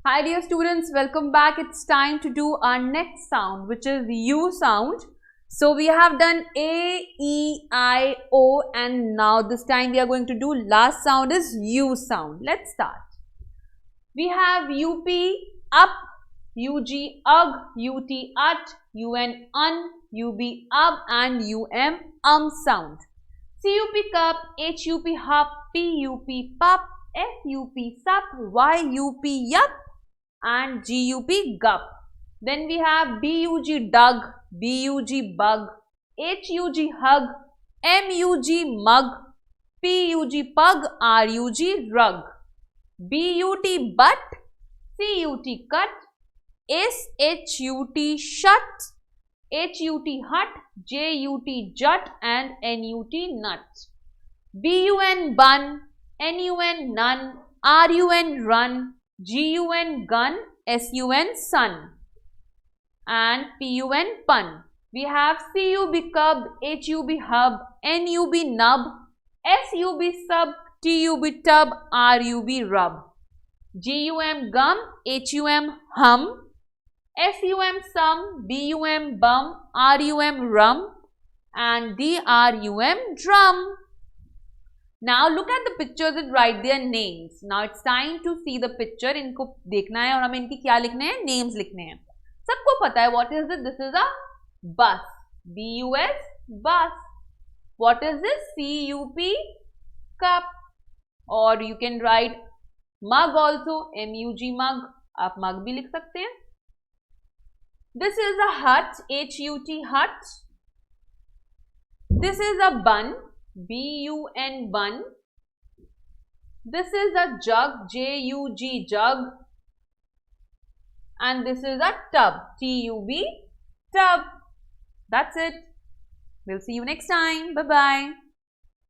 Hi dear students, welcome back. It's time to do our next sound, which is U sound. So we have done A, E, I, O, and now this time we are going to do last sound is U sound. Let's start. We have UP, up, UG, ug, UT, ut, UN, un, UB, ub, and UM, sound. CUP, cup, HUP, hup, PUP, pup, FUP, sup, YUP, yup, and GUP, gup. Then we have BUG, dug, BUG, bug, HUG, hug, MUG, mug, PUG, pug, RUG, rug, BUT, butt, CUT, cut, SHUT, shut, HUT, hut, JUT, jut, and NUT, nut. BUN, bun, NUN, none, RUN, run, GUN, gun, SUN, sun, and PUN, pun. We have CUB, cub, HUB, hub, NUB, nub, SUB, sub, TUB, tub, RUB, rub, GUM, gum, HUM, hum, SUM, sum, BUM, bum, RUM, rum, and DRUM, drum. Now look at the pictures and write their names. Now it's time to see the picture. इनको देखना है और हमें इनकी क्या लिखने हैं? Names लिखने हैं. सबको पता है what is this? This is a bus. B-U-S, bus. What is this? C-U-P, cup. Or you can write mug also. M-U-G, mug. आप mug भी लिख सकते हैं. This is a hut. H-U-T, hut. This is a bun. B-U-N, bun. This is a jug, J-U-G, jug. And this is a tub, T-U-B, tub. That's it. We'll see you next time. Bye-bye.